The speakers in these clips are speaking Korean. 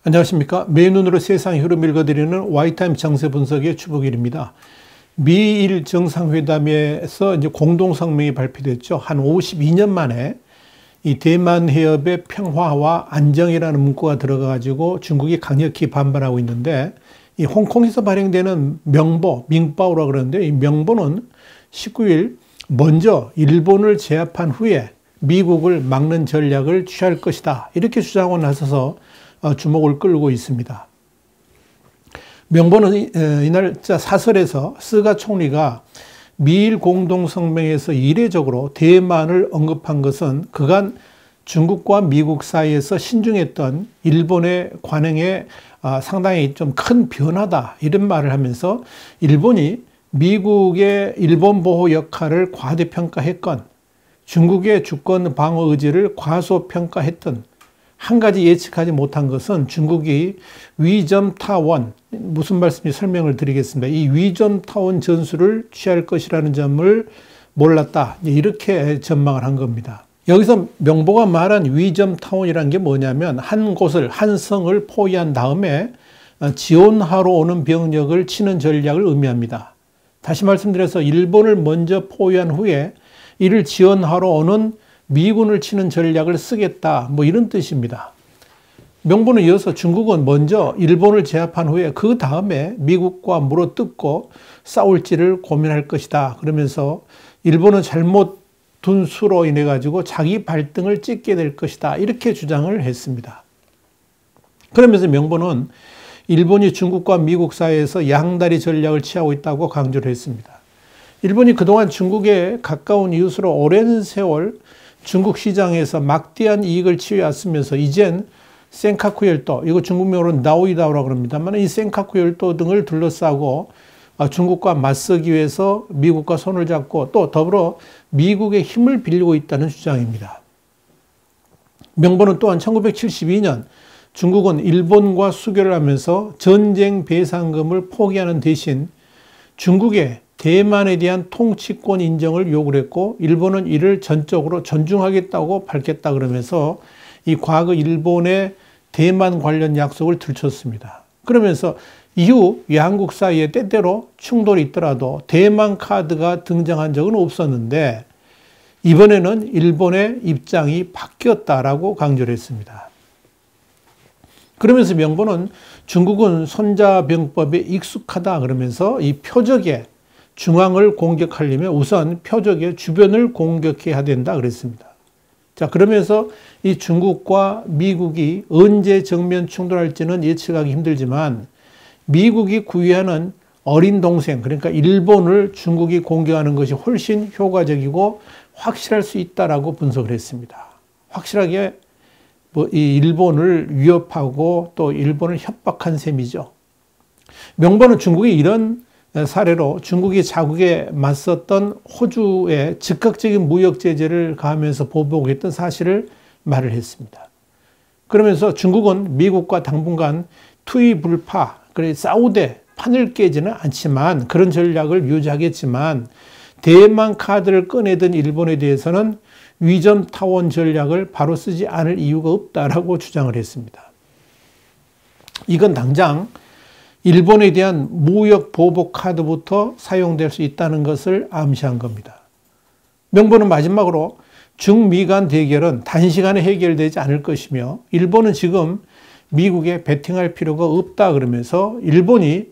안녕하십니까. 맨눈으로 세상 흐름 읽어드리는 와이타임 정세 분석의 추복일입니다. 미일 정상회담에서 이제 공동성명이 발표됐죠. 한 52년 만에 이 대만 해협의 평화와 안정이라는 문구가 들어가가지고 중국이 강력히 반발하고 있는데, 이 홍콩에서 발행되는 명보, 밍바오라 그러는데, 이 명보는 19일 먼저 일본을 제압한 후에 미국을 막는 전략을 취할 것이다, 이렇게 주장하고 나서서 주목을 끌고 있습니다. 명보는 이날 사설에서 스가 총리가 미일 공동성명에서 이례적으로 대만을 언급한 것은 그간 중국과 미국 사이에서 신중했던 일본의 관행에 상당히 좀 큰 변화다, 이런 말을 하면서 일본이 미국의 일본 보호 역할을 과대평가했건 중국의 주권 방어 의지를 과소평가했던, 한 가지 예측하지 못한 것은 중국이 위점 타원, 무슨 말씀인지 설명을 드리겠습니다. 이 위점 타원 전술을 취할 것이라는 점을 몰랐다, 이렇게 전망을 한 겁니다. 여기서 명보가 말한 위점 타원이라는 게 뭐냐면, 한 곳을, 한 성을 포위한 다음에 지원하러 오는 병력을 치는 전략을 의미합니다. 다시 말씀드려서 일본을 먼저 포위한 후에 이를 지원하러 오는 미군을 치는 전략을 쓰겠다, 이런 뜻입니다. 명보는 이어서 중국은 먼저 일본을 제압한 후에 그 다음에 미국과 물어뜯고 싸울지를 고민할 것이다, 그러면서 일본은 잘못 둔 수로 인해 가지고 자기 발등을 찍게 될 것이다, 이렇게 주장을 했습니다. 그러면서 명보는 일본이 중국과 미국 사이에서 양다리 전략을 취하고 있다고 강조를 했습니다. 일본이 그동안 중국에 가까운 이웃으로 오랜 세월 중국 시장에서 막대한 이익을 취해왔으면서 이젠 센카쿠 열도, 이거 중국명으로는 나오이다오라고 그럽니다만, 이 센카쿠 열도 등을 둘러싸고 중국과 맞서기 위해서 미국과 손을 잡고 또 더불어 미국의 힘을 빌리고 있다는 주장입니다. 명보는 또한 1972년 중국은 일본과 수교를 하면서 전쟁 배상금을 포기하는 대신 중국의 대만에 대한 통치권 인정을 요구를 했고, 일본은 이를 전적으로 존중하겠다고 밝혔다, 그러면서 이 과거 일본의 대만 관련 약속을 들췄습니다. 그러면서 이후 양국 사이에 때때로 충돌이 있더라도 대만 카드가 등장한 적은 없었는데, 이번에는 일본의 입장이 바뀌었다라고 강조를 했습니다. 그러면서 명보는 중국은 손자병법에 익숙하다, 그러면서 이 표적의 중앙을 공격하려면 우선 표적의 주변을 공격해야 된다, 그랬습니다. 자, 그러면서 이 중국과 미국이 언제 정면 충돌할지는 예측하기 힘들지만, 미국이 구애하는 어린 동생, 그러니까 일본을 중국이 공격하는 것이 훨씬 효과적이고 확실할 수 있다라고 분석을 했습니다. 확실하게 이 일본을 위협하고 또 일본을 협박한 셈이죠. 명보는 중국이 이런 사례로 중국이 자국에 맞섰던 호주에 즉각적인 무역 제재를 가하면서 보복했던 사실을 말을 했습니다. 그러면서 중국은 미국과 당분간 투의 불파, 싸우되 판을 깨지는 않지만, 그런 전략을 유지하겠지만 대만 카드를 꺼내든 일본에 대해서는 위점 타원 전략을 바로 쓰지 않을 이유가 없다라고 주장을 했습니다. 이건 당장 일본에 대한 무역 보복 카드부터 사용될 수 있다는 것을 암시한 겁니다. 명보는 마지막으로 중미 간 대결은 단시간에 해결되지 않을 것이며, 일본은 지금 미국에 베팅할 필요가 없다, 그러면서 일본이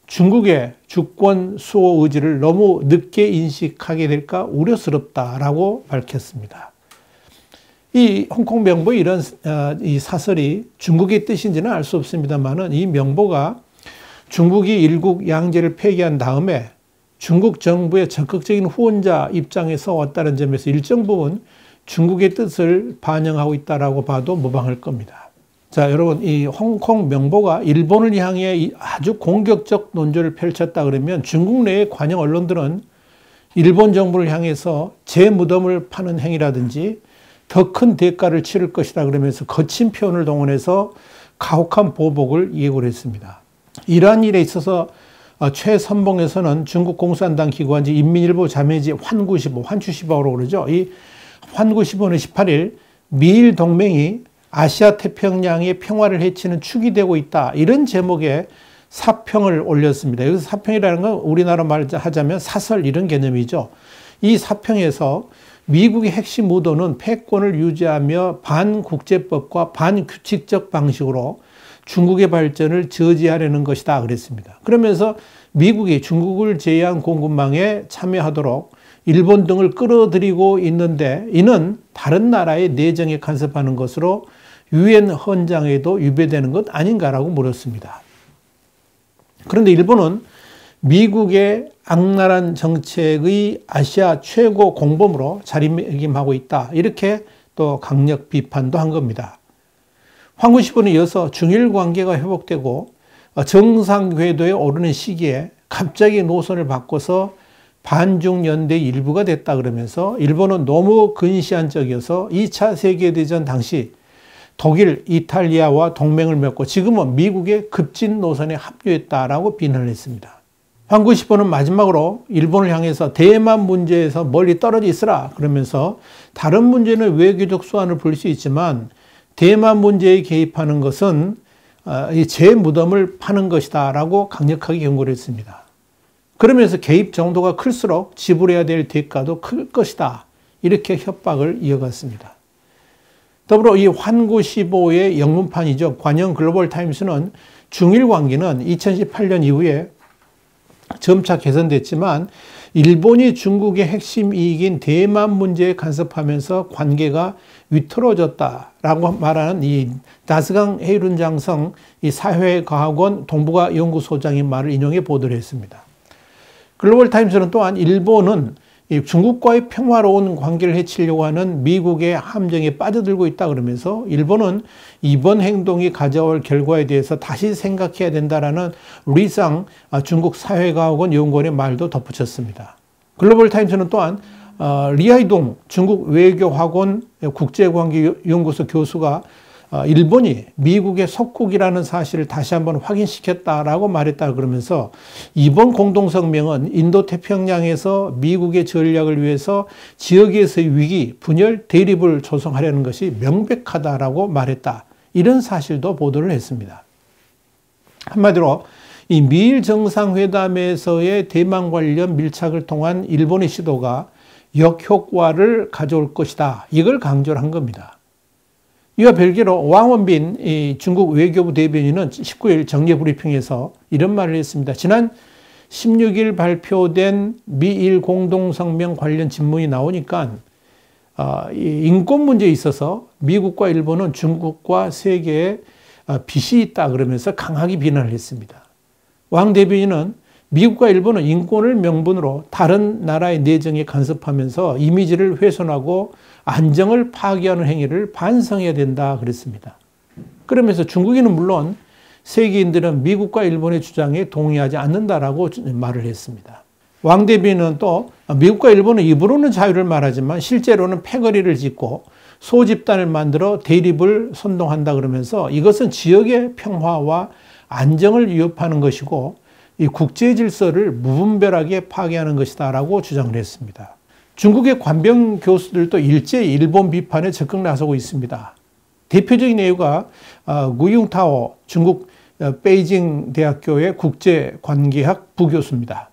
중국의 주권 수호 의지를 너무 늦게 인식하게 될까 우려스럽다라고 밝혔습니다. 이 홍콩 명보의 이런 이 사설이 중국의 뜻인지는 알 수 없습니다만은, 이 명보가 중국이 일국 양제를 폐기한 다음에 중국 정부의 적극적인 후원자 입장에서 왔다는 점에서 일정 부분 중국의 뜻을 반영하고 있다라고 봐도 무방할 겁니다. 자, 여러분, 이 홍콩 명보가 일본을 향해 아주 공격적 논조를 펼쳤다 그러면, 중국 내의 관영 언론들은 일본 정부를 향해서 제 무덤을 파는 행위라든지 더 큰 대가를 치를 것이다 그러면서 거친 표현을 동원해서 가혹한 보복을 예고를 했습니다. 이러한 일에 있어서 최선봉에서는 중국 공산당 기관지 인민일보 자매지 환구시보, 환추시보라고 그러죠. 이 환구시보는 18일 미일 동맹이 아시아 태평양의 평화를 해치는 축이 되고 있다. 이런 제목의 사평을 올렸습니다. 여기서 사평이라는 건 우리나라 말 하자면 사설 이런 개념이죠. 이 사평에서 미국의 핵심 의도는 패권을 유지하며 반국제법과 반규칙적 방식으로 중국의 발전을 저지하려는 것이다 그랬습니다. 그러면서 미국이 중국을 제외한 공급망에 참여하도록 일본 등을 끌어들이고 있는데 이는 다른 나라의 내정에 간섭하는 것으로 유엔 헌장에도 위배되는 것 아닌가라고 물었습니다. 그런데 일본은 미국의 악랄한 정책의 아시아 최고 공범으로 자리매김하고 있다. 이렇게 또 강력 비판도 한 겁니다. 황구시보는 이어서 중일 관계가 회복되고 정상궤도에 오르는 시기에 갑자기 노선을 바꿔서 반중연대의 일부가 됐다 그러면서 일본은 너무 근시안적이어서 2차 세계대전 당시 독일, 이탈리아와 동맹을 맺고 지금은 미국의 급진 노선에 합류했다라고 비난을 했습니다. 황구시보는 마지막으로 일본을 향해서 대만 문제에서 멀리 떨어져 있으라 그러면서 다른 문제는 외교적 수완을 부릴 수 있지만 대만 문제에 개입하는 것은 제 무덤을 파는 것이다 라고 강력하게 경고를 했습니다. 그러면서 개입 정도가 클수록 지불해야 될 대가도 클 것이다. 이렇게 협박을 이어갔습니다. 더불어 이 황구시보의 영문판이죠. 관영 글로벌 타임스는 중일 관계는 2018년 이후에 점차 개선됐지만 일본이 중국의 핵심 이익인 대만 문제에 간섭하면서 관계가 위태로워졌다라고 말하는 이 다스강 헤이룬 장성 이 사회과학원 동북아 연구소장의 말을 인용해 보도를 했습니다. 글로벌 타임스는 또한 일본은 중국과의 평화로운 관계를 해치려고 하는 미국의 함정에 빠져들고 있다 그러면서 일본은 이번 행동이 가져올 결과에 대해서 다시 생각해야 된다라는 리상 중국 사회과학원 연구원의 말도 덧붙였습니다. 글로벌 타임스는 또한 리하이동 중국 외교학원 국제관계연구소 교수가 일본이 미국의 속국이라는 사실을 다시 한번 확인시켰다라고 말했다 그러면서 이번 공동성명은 인도태평양에서 미국의 전략을 위해서 지역에서의 위기, 분열, 대립을 조성하려는 것이 명백하다라고 말했다. 이런 사실도 보도를 했습니다. 한마디로 이 미일 정상회담에서의 대만 관련 밀착을 통한 일본의 시도가 역효과를 가져올 것이다. 이걸 강조를 한 겁니다. 이와 별개로 왕원빈 중국 외교부 대변인은 19일 정례 브리핑에서 이런 말을 했습니다. 지난 16일 발표된 미일 공동성명 관련 질문이 나오니까 인권 문제에 있어서 미국과 일본은 중국과 세계에 빚이 있다 그러면서 강하게 비난을 했습니다. 왕 대변인은 미국과 일본은 인권을 명분으로 다른 나라의 내정에 간섭하면서 이미지를 훼손하고 안정을 파괴하는 행위를 반성해야 된다 그랬습니다. 그러면서 중국인은 물론 세계인들은 미국과 일본의 주장에 동의하지 않는다라고 말을 했습니다. 왕 대변인은 또 미국과 일본은 입으로는 자유를 말하지만 실제로는 패거리를 짓고 소집단을 만들어 대립을 선동한다 그러면서 이것은 지역의 평화와 안정을 위협하는 것이고 이 국제 질서를 무분별하게 파괴하는 것이다 라고 주장을 했습니다. 중국의 관병 교수들도 일제히 일본 비판에 적극 나서고 있습니다. 대표적인 예가 구융타오 중국 베이징 대학교의 국제관계학 부교수입니다.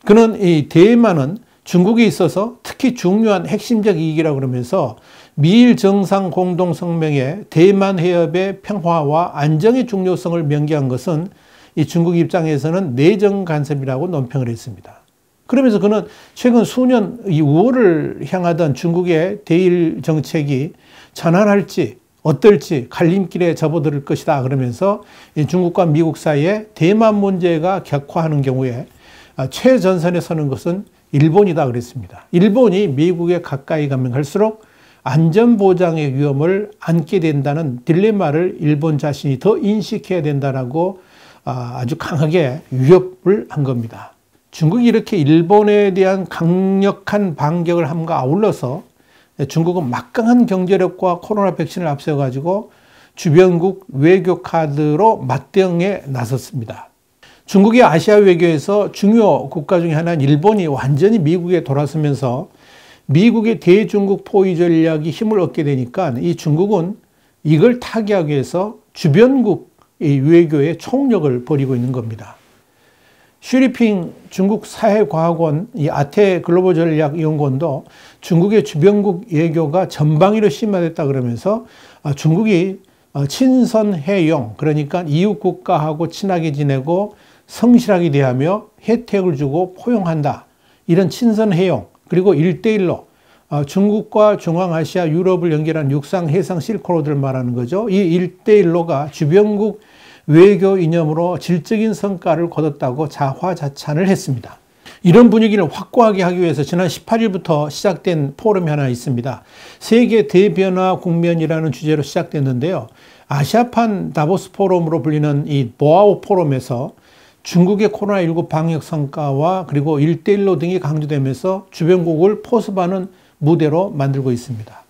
그는 이 대만은 중국에 있어서 특히 중요한 핵심적 이익이라고 그러면서 미일 정상 공동성명에 대만 해협의 평화와 안정의 중요성을 명기한 것은 이 중국 입장에서는 내정 간섭이라고 논평을 했습니다. 그러면서 그는 최근 수년 이 우호를 향하던 중국의 대일 정책이 전환할지 어떨지 갈림길에 접어들 것이다 그러면서 중국과 미국 사이에 대만 문제가 격화하는 경우에 최전선에 서는 것은 일본이다 그랬습니다. 일본이 미국에 가까이 가면 갈수록 안전보장의 위험을 안게 된다는 딜레마를 일본 자신이 더 인식해야 된다라고 아주 강하게 위협을 한 겁니다. 중국이 이렇게 일본에 대한 강력한 반격을 함과 아울러서 중국은 막강한 경제력과 코로나 백신을 앞세워가지고 주변국 외교 카드로 맞대응에 나섰습니다. 중국의 아시아 외교에서 중요 국가 중에 하나인 일본이 완전히 미국에 돌아서면서 미국의 대중국 포위 전략이 힘을 얻게 되니까 이 중국은 이걸 타개하기 위해서 주변국 외교에 총력을 벌이고 있는 겁니다. 슈리핑 중국 사회과학원 아태 글로벌 전략연구원도 중국의 주변국 외교가 전방위로 심화됐다 그러면서 중국이 친선해용, 그러니까 이웃 국가하고 친하게 지내고 성실하게 대하며 혜택을 주고 포용한다. 이런 친선해용, 그리고 1대1로 중국과 중앙아시아, 유럽을 연결한 육상, 해상 실크로드를 말하는 거죠. 이 1대1로가 주변국 외교 이념으로 질적인 성과를 거뒀다고 자화자찬을 했습니다. 이런 분위기를 확고하게 하기 위해서 지난 18일부터 시작된 포럼이 하나 있습니다. 세계 대변화 국면이라는 주제로 시작됐는데요. 아시아판 다보스 포럼으로 불리는 이 보아오 포럼에서 중국의 코로나19 방역 성과와 그리고 1대1로 등이 강조되면서 주변국을 포섭하는 무대로 만들고 있습니다.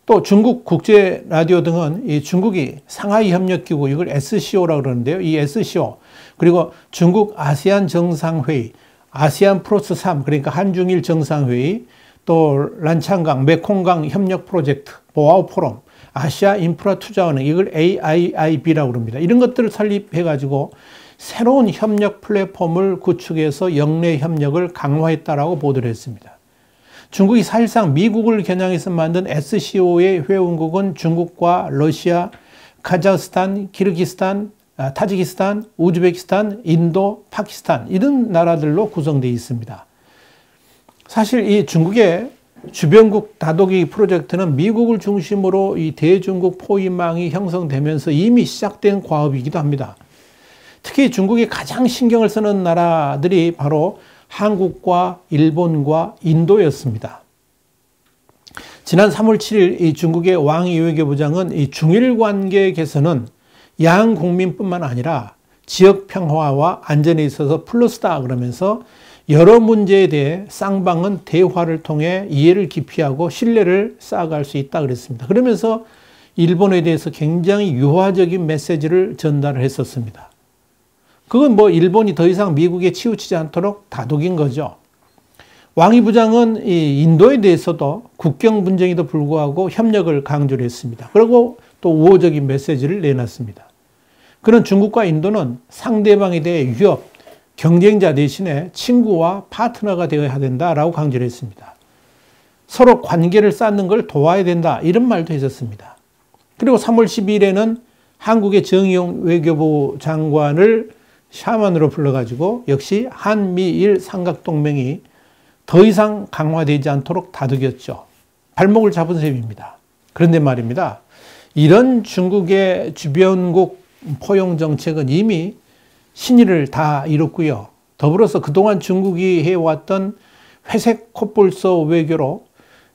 또 중국 국제 라디오 등은 이 중국이 상하이 협력기구, 이걸 SCO라고 그러는데요. 이 SCO, 그리고 중국 아세안 정상회의, 아세안 플러스 3, 그러니까 한중일 정상회의, 또 란창강, 메콩강 협력 프로젝트, 보아오 포럼, 아시아 인프라 투자은행, 이걸 AIIB라고 그럽니다. 이런 것들을 설립해가지고 새로운 협력 플랫폼을 구축해서 영내 협력을 강화했다라고 보도를 했습니다. 중국이 사실상 미국을 겨냥해서 만든 SCO의 회원국은 중국과 러시아, 카자흐스탄, 키르기스탄, 타지키스탄, 우즈베키스탄, 인도, 파키스탄 이런 나라들로 구성되어 있습니다. 사실 이 중국의 주변국 다독이 프로젝트는 미국을 중심으로 이 대중국 포위망이 형성되면서 이미 시작된 과업이기도 합니다. 특히 중국이 가장 신경을 쓰는 나라들이 바로 한국과 일본과 인도였습니다. 지난 3월 7일 이 중국의 왕이 외교부장은 이 중일 관계 개선은 양 국민뿐만 아니라 지역 평화와 안전에 있어서 플러스다 그러면서 여러 문제에 대해 쌍방은 대화를 통해 이해를 기피하고 신뢰를 쌓아갈 수 있다 그랬습니다. 그러면서 일본에 대해서 굉장히 유화적인 메시지를 전달을 했었습니다. 그건 뭐 일본이 더 이상 미국에 치우치지 않도록 다독인 거죠. 왕이 부장은 이 인도에 대해서도 국경 분쟁에도 불구하고 협력을 강조를 했습니다. 그리고 또 우호적인 메시지를 내놨습니다. 그런 중국과 인도는 상대방에 대해 위협, 경쟁자 대신에 친구와 파트너가 되어야 된다라고 강조를 했습니다. 서로 관계를 쌓는 걸 도와야 된다 이런 말도 했었습니다. 그리고 3월 12일에는 한국의 정의용 외교부 장관을 샤먼으로 불러가지고 역시 한미일 삼각동맹이 더 이상 강화되지 않도록 다독였죠. 발목을 잡은 셈입니다. 그런데 말입니다. 이런 중국의 주변국 포용 정책은 이미 신의를 다 이뤘고요. 더불어서 그동안 중국이 해왔던 회색 콧불소 외교로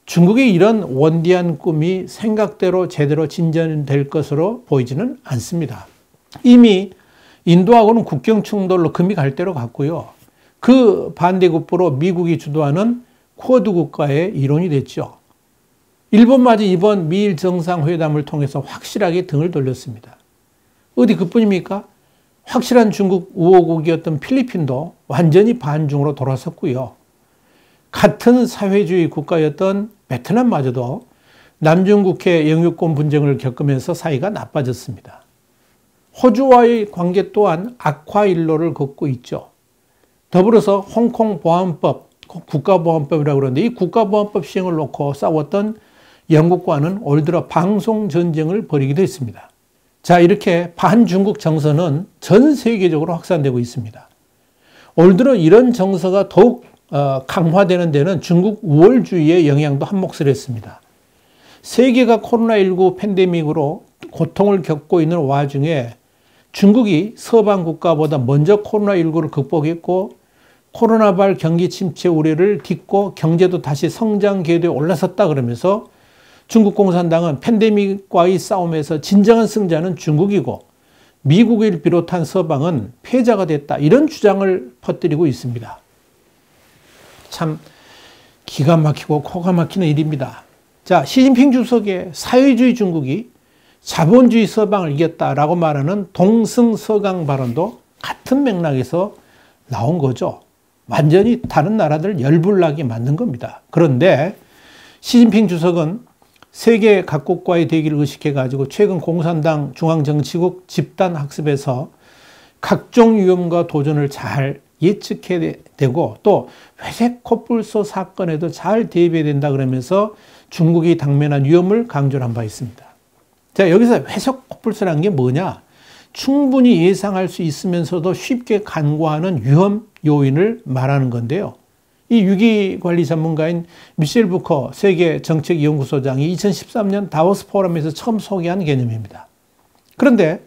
중국의 이런 원대한 꿈이 생각대로 제대로 진전될 것으로 보이지는 않습니다. 이미 인도하고는 국경 충돌로 금이 갈 대로 갔고요. 그 반대급부로 미국이 주도하는 쿼드 국가의 일원이 됐죠. 일본마저 이번 미일 정상회담을 통해서 확실하게 등을 돌렸습니다. 어디 그뿐입니까? 확실한 중국 우호국이었던 필리핀도 완전히 반중으로 돌아섰고요. 같은 사회주의 국가였던 베트남마저도 남중국해 영유권 분쟁을 겪으면서 사이가 나빠졌습니다. 호주와의 관계 또한 악화일로를 걷고 있죠. 더불어서 홍콩 보안법, 국가보안법이라고 그러는데 이 국가보안법 시행을 놓고 싸웠던 영국과는 올 들어 방송 전쟁을 벌이기도 했습니다. 자, 이렇게 반중국 정서는 전 세계적으로 확산되고 있습니다. 올 들어 이런 정서가 더욱 강화되는 데는 중국 우월주의의 영향도 한몫을 했습니다. 세계가 코로나19 팬데믹으로 고통을 겪고 있는 와중에 중국이 서방 국가보다 먼저 코로나19를 극복했고 코로나발 경기 침체 우려를 딛고 경제도 다시 성장 궤도에 올라섰다 그러면서 중국 공산당은 팬데믹과의 싸움에서 진정한 승자는 중국이고 미국을 비롯한 서방은 패자가 됐다. 이런 주장을 퍼뜨리고 있습니다. 참 기가 막히고 코가 막히는 일입니다. 자, 시진핑 주석의 사회주의 중국이 자본주의 서방을 이겼다라고 말하는 동승서강 발언도 같은 맥락에서 나온 거죠. 완전히 다른 나라들 열불나게 만든 겁니다. 그런데 시진핑 주석은 세계 각국과의 대기를 의식해가지고 최근 공산당 중앙정치국 집단학습에서 각종 위험과 도전을 잘 예측해야 되고 또 회색 코뿔소 사건에도 잘 대비해야 된다 그러면서 중국이 당면한 위험을 강조한 바 있습니다. 자, 여기서 회색 코뿔소라는 게 뭐냐? 충분히 예상할 수 있으면서도 쉽게 간과하는 위험 요인을 말하는 건데요. 이 위기관리 전문가인 미셸 부커 세계정책연구소장이 2013년 다보스 포럼에서 처음 소개한 개념입니다. 그런데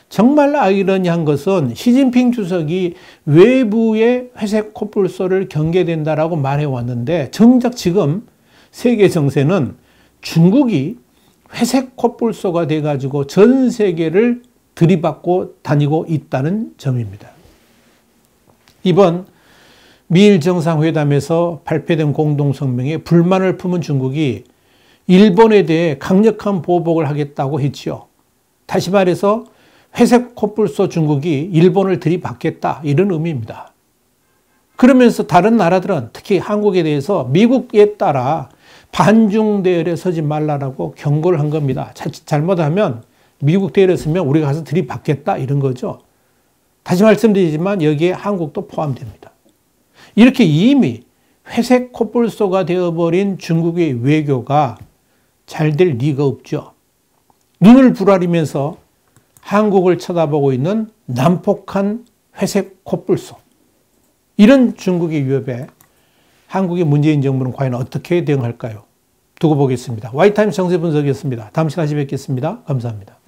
정말 아이러니한 것은 시진핑 주석이 외부의 회색 코뿔소를 경계된다라고 말해왔는데 정작 지금 세계 정세는 중국이 회색 코뿔소가 돼가지고 전 세계를 들이받고 다니고 있다는 점입니다. 이번 미일 정상회담에서 발표된 공동성명에 불만을 품은 중국이 일본에 대해 강력한 보복을 하겠다고 했지요. 다시 말해서 회색 코뿔소 중국이 일본을 들이받겠다 이런 의미입니다. 그러면서 다른 나라들은 특히 한국에 대해서 미국에 따라 반중 대열에 서지 말라라고 경고를 한 겁니다. 잘못하면 미국 대열에 서면 우리가 가서 들이받겠다 이런 거죠. 다시 말씀드리지만 여기에 한국도 포함됩니다. 이렇게 이미 회색 코뿔소가 되어버린 중국의 외교가 잘 될 리가 없죠. 눈을 부라리면서 한국을 쳐다보고 있는 난폭한 회색 코뿔소. 이런 중국의 위협에 한국의 문재인 정부는 과연 어떻게 대응할까요? 두고 보겠습니다. 와이타임스 정세 분석이었습니다. 다음 시간에 뵙겠습니다. 감사합니다.